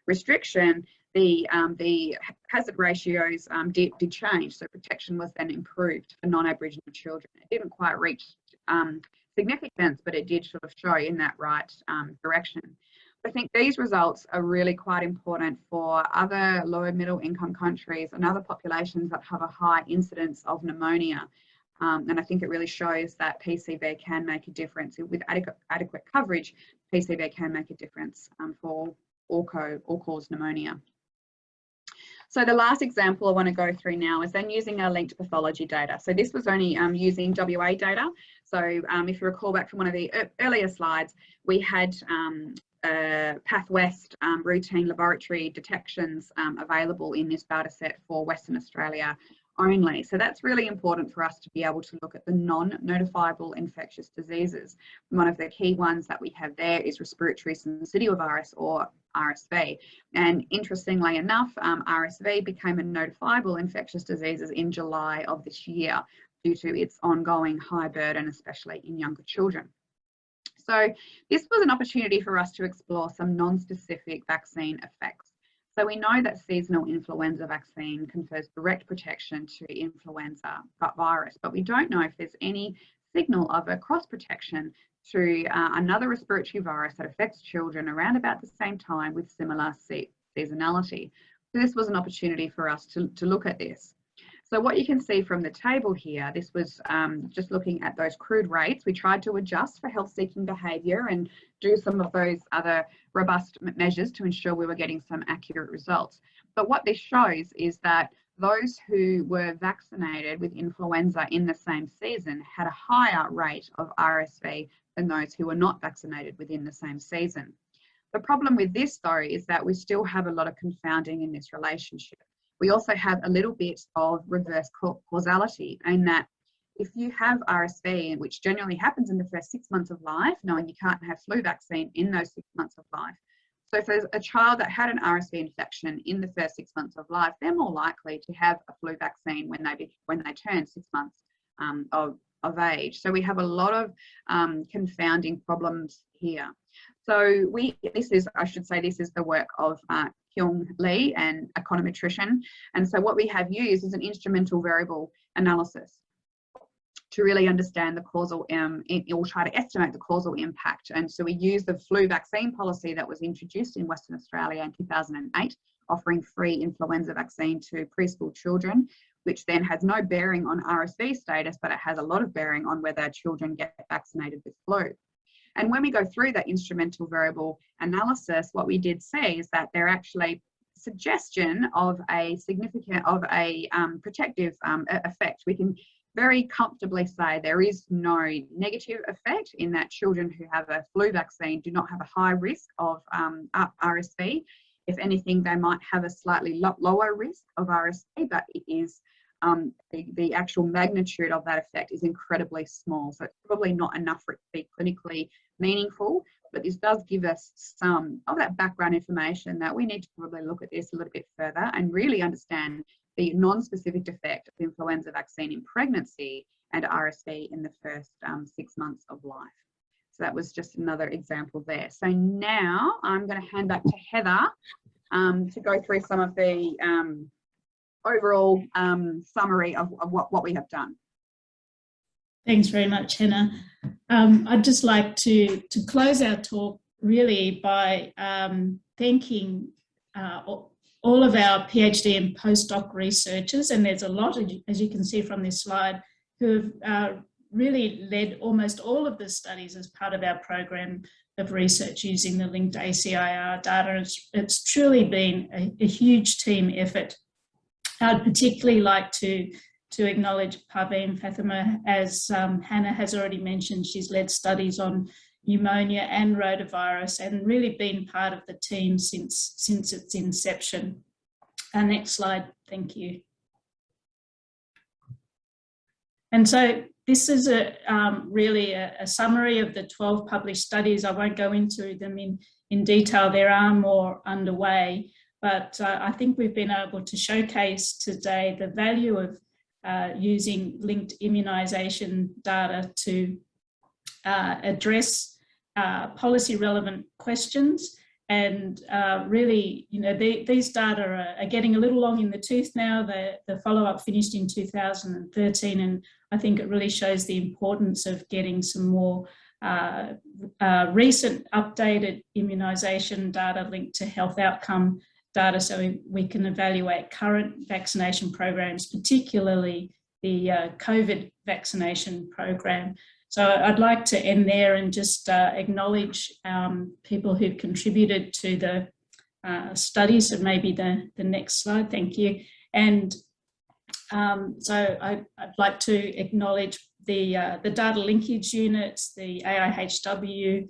restriction, the hazard ratios did change. So protection was then improved for non-Aboriginal children. It didn't quite reach significance, but it did sort of show in that right direction. I think these results are really quite important for other low and middle income countries and other populations that have a high incidence of pneumonia. And I think it really shows that PCV can make a difference. With adequate coverage, PCV can make a difference for all-cause pneumonia. So the last example I want to go through now is then using our linked pathology data. So this was only using WA data. So if you recall back from one of the earlier slides, we had PathWest routine laboratory detections available in this data set for Western Australia only. So that's really important for us to be able to look at the non-notifiable infectious diseases. One of the key ones that we have there is respiratory syncytial virus, or RSV. And interestingly enough, RSV became a notifiable infectious diseases in July of this year due to its ongoing high burden, especially in younger children. So this was an opportunity for us to explore some non-specific vaccine effects. So we know that seasonal influenza vaccine confers direct protection to influenza virus, but we don't know if there's any signal of a cross protection to another respiratory virus that affects children around about the same time with similar seasonality. So this was an opportunity for us to look at this. So what you can see from the table here, this was just looking at those crude rates. We tried to adjust for health-seeking behaviour and do some of those other robust measures to ensure we were getting some accurate results. But what this shows is that those who were vaccinated with influenza in the same season had a higher rate of RSV than those who were not vaccinated within the same season. The problem with this, though, is that we still have a lot of confounding in this relationship. We also have a little bit of reverse causality in that if you have RSV, which generally happens in the first 6 months of life, knowing you can't have flu vaccine in those 6 months of life. So if there's a child that had an RSV infection in the first 6 months of life, they're more likely to have a flu vaccine when they turn 6 months of age. So we have a lot of confounding problems here. So this is the work of Kyung Lee, and econometrician. And so what we have used is an instrumental variable analysis to really understand the causal, or try to estimate the causal impact. And so we use the flu vaccine policy that was introduced in Western Australia in 2008, offering free influenza vaccine to preschool children, which then has no bearing on RSV status, but it has a lot of bearing on whether children get vaccinated with flu. And when we go through that instrumental variable analysis, what we did see is that there actually suggestion of a protective effect. We can very comfortably say there is no negative effect in that children who have a flu vaccine do not have a high risk of RSV. If anything, they might have a slightly lower risk of RSV, but it is the actual magnitude of that effect is incredibly small. So it's probably not enough for it to be clinically meaningful, but this does give us some of that background information that we need to probably look at this a little bit further and really understand the non-specific effect of influenza vaccine in pregnancy and RSV in the first 6 months of life. So that was just another example there. So now I'm going to hand back to Heather to go through some of the overall summary of what we have done. Thanks very much, Hannah. I'd just like to close our talk really by thanking all of our PhD and postdoc researchers, and there's a lot, as you can see from this slide, who have really led almost all of the studies as part of our program of research using the linked ACIR data. It's truly been a huge team effort. I'd particularly like to acknowledge Parveen Fatima, as Hannah has already mentioned. She's led studies on pneumonia and rotavirus and really been part of the team since its inception. Next slide, thank you. And so this is really a summary of the 12 published studies. I won't go into them in detail. There are more underway, but I think we've been able to showcase today the value of using linked immunisation data to address policy relevant questions. And really, you know, these data are getting a little long in the tooth now. The follow-up finished in 2013, and I think it really shows the importance of getting some more recent updated immunisation data linked to health outcome data, so we can evaluate current vaccination programs, particularly the COVID vaccination program. So I'd like to end there and just acknowledge people who've contributed to the studies. So maybe the next slide, thank you. And so I'd like to acknowledge the data linkage units, the AIHW,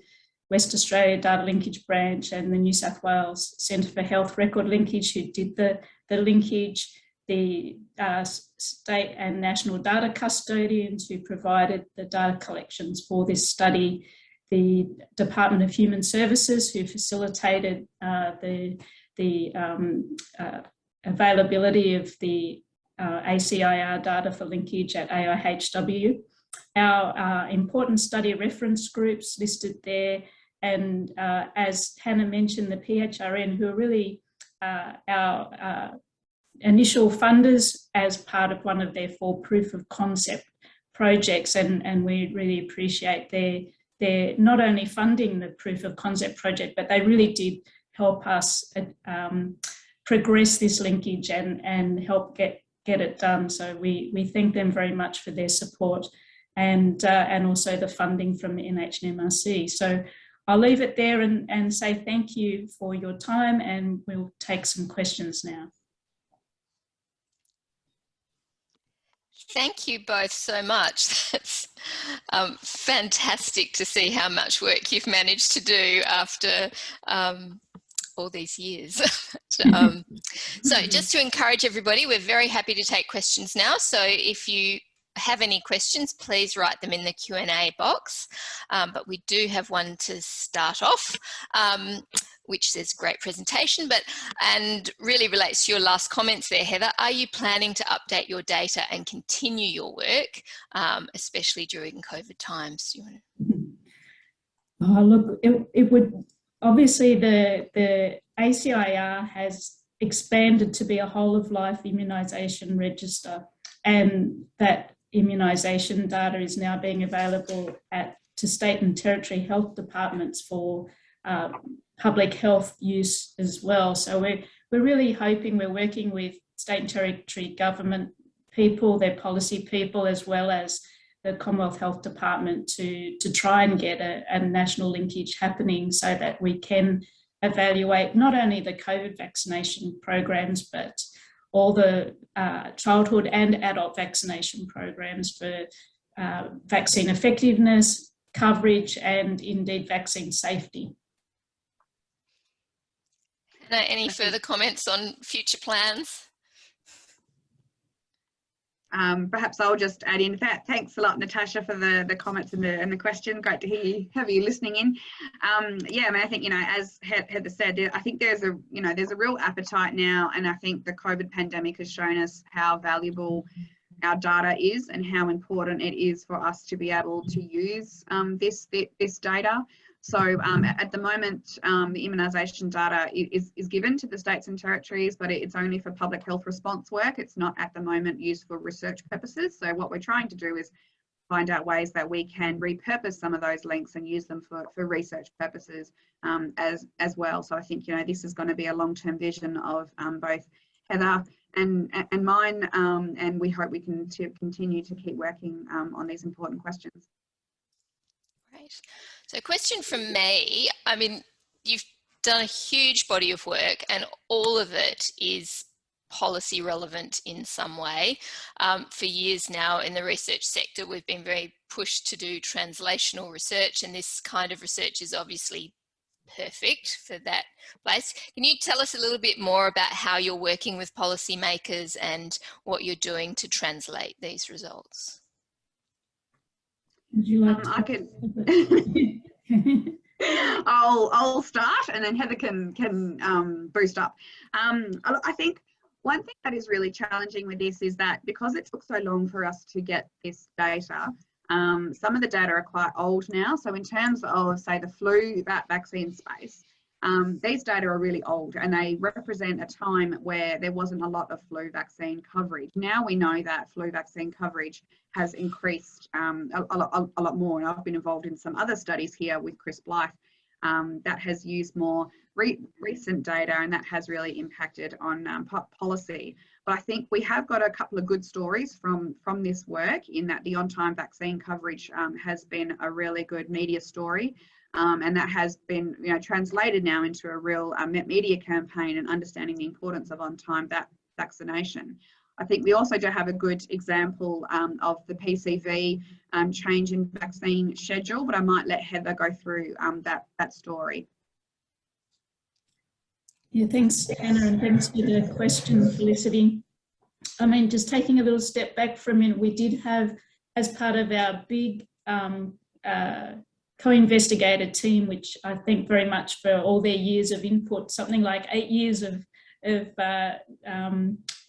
West Australia Data Linkage Branch, and the New South Wales Centre for Health Record Linkage, who did the linkage, the state and national data custodians who provided the data collections for this study, the Department of Human Services who facilitated the availability of the ACIR data for linkage at AIHW, our important study reference groups listed there, and as Hannah mentioned, the PHRN, who are really our initial funders as part of one of their 4 proof of concept projects, and we really appreciate their not only funding the proof of concept project, but they really did help us progress this linkage and help get it done. So we thank them very much for their support and also the funding from the NHMRC. So I'll leave it there and say thank you for your time, and we'll take some questions now. Thank you both so much. That's fantastic to see how much work you've managed to do after all these years. So just to encourage everybody, we're very happy to take questions now. So if you have any questions, please write them in the Q&A box. But we do have one to start off, which says great presentation, and really relates to your last comments there, Heather. Are you planning to update your data and continue your work, especially during COVID times? Oh, look, it would, obviously the ACIR has expanded to be a whole of life immunisation register, and that immunisation data is now being available to state and territory health departments for public health use as well. So we're really hoping, we're working with state and territory government people, their policy people, as well as the Commonwealth Health Department to try and get a national linkage happening so that we can evaluate not only the COVID vaccination programs, but all the childhood and adult vaccination programs for vaccine effectiveness, coverage, and indeed vaccine safety. Any further comments on future plans? Perhaps I'll just add in that. Thanks a lot, Natasha, for the comments and the question. Great to hear you, have you listening in. Yeah, I mean, I think, as Heather said, I think there's a real appetite now, and I think the COVID pandemic has shown us how valuable our data is and how important it is for us to be able to use this data. So at the moment, the immunisation data is given to the states and territories, but it's only for public health response work. It's not at the moment used for research purposes. So what we're trying to do is find out ways that we can repurpose some of those links and use them for research purposes as well. So I think, this is going to be a long-term vision of both Heather and mine, and we hope we can continue to keep working on these important questions. Great. So a question from me. I mean, you've done a huge body of work and all of it is policy relevant in some way. For years now in the research sector, we've been very pushed to do translational research, and this kind of research is obviously perfect for that place. Can you tell us a little bit more about how you're working with policymakers and what you're doing to translate these results? Would you like I can. I'll start, and then Heather can boost up. I think one thing that is really challenging with this is that because it took so long for us to get this data, some of the data are quite old now. So in terms of, say, the flu vaccine space, these data are really old, and they represent a time where there wasn't a lot of flu vaccine coverage. Now we know that flu vaccine coverage has increased a lot more, and I've been involved in some other studies here with Chris Blythe that has used more recent data, and that has really impacted on policy. But I think we have got a couple of good stories from this work, in that the on-time vaccine coverage has been a really good media story. And that has been translated now into a real media campaign and understanding the importance of on-time vaccination. I think we also do have a good example of the PCV change in vaccine schedule, but I might let Heather go through that story. Yeah, thanks, Hannah, and thanks for the question, Felicity. I mean, just taking a little step back for a minute, we did have, as part of our big co-investigator team, which I think very much for all their years of input, something like 8 years of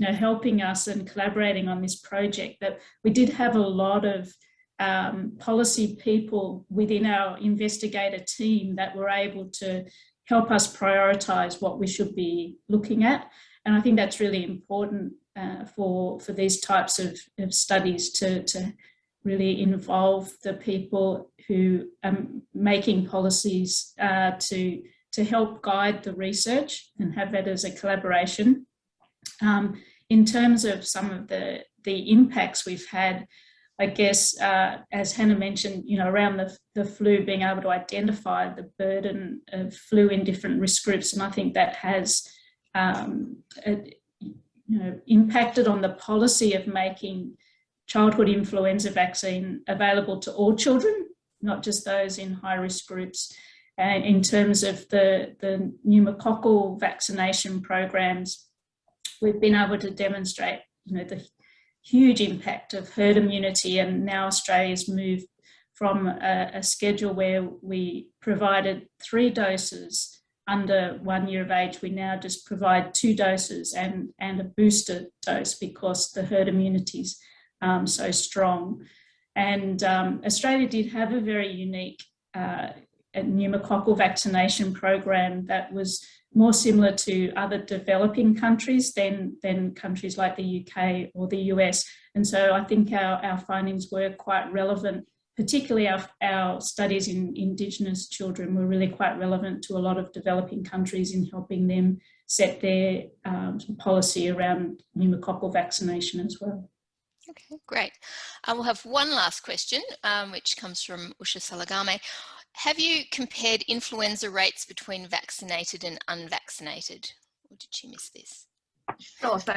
helping us and collaborating on this project, that we did have a lot of policy people within our investigator team that were able to help us prioritise what we should be looking at. And I think that's really important for these types of studies to really involve the people who are making policies to help guide the research and have that as a collaboration. In terms of some of the impacts we've had, I guess, as Hannah mentioned, around the flu, being able to identify the burden of flu in different risk groups, and I think that has impacted on the policy of making childhood influenza vaccine available to all children, not just those in high-risk groups. And in terms of the pneumococcal vaccination programs, we've been able to demonstrate, the huge impact of herd immunity, and now Australia's moved from a schedule where we provided 3 doses under 1 year of age. We now just provide 2 doses and a booster dose because the herd immunity is so strong. And Australia did have a very unique pneumococcal vaccination program that was more similar to other developing countries than countries like the UK or the US. And so I think our findings were quite relevant, particularly our studies in Indigenous children were really quite relevant to a lot of developing countries in helping them set their policy around pneumococcal vaccination as well. Okay, great. We'll have one last question, which comes from Usha Salagame. Have you compared influenza rates between vaccinated and unvaccinated? Or did she miss this? Sure. So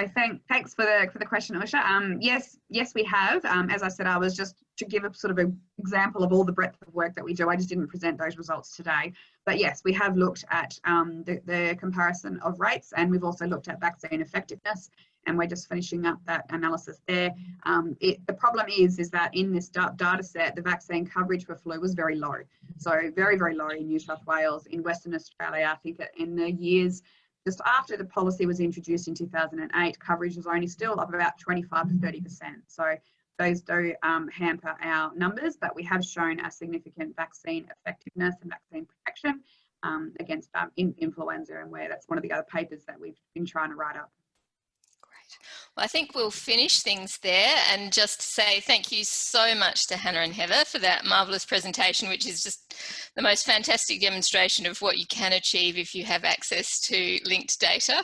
thanks for the question, Usha. Yes, we have. As I said, I was just to give a sort of an example of all the breadth of work that we do. I just didn't present those results today. But yes, we have looked at the comparison of rates, and we've also looked at vaccine effectiveness, and we're just finishing up that analysis there. The problem is that in this data set, the vaccine coverage for flu was very low. So very, very low in New South Wales. In Western Australia, I think in the years just after the policy was introduced in 2008, coverage was only still up about 25 to 30%. So those do hamper our numbers, but we have shown a significant vaccine effectiveness and vaccine protection against influenza, and that's one of the other papers that we've been trying to write up. Well, I think we'll finish things there and just say thank you so much to Hannah and Heather for that marvellous presentation, which is just the most fantastic demonstration of what you can achieve if you have access to linked data.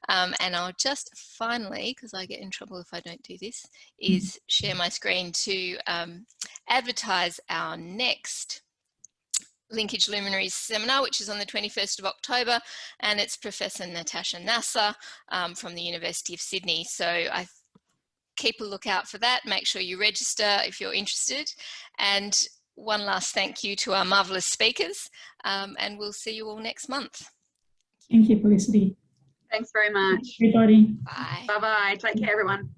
And I'll just finally, because I get in trouble if I don't do this, is share my screen to advertise our next Linkage Luminaries seminar, which is on the 21st of October, and it's Professor Natasha Nasser from the University of Sydney. So I keep a lookout for that. Make sure you register if you're interested. And one last thank you to our marvellous speakers, and we'll see you all next month. Thank you, Felicity. Thanks very much. Everybody. Bye. Bye-bye. Take care, everyone.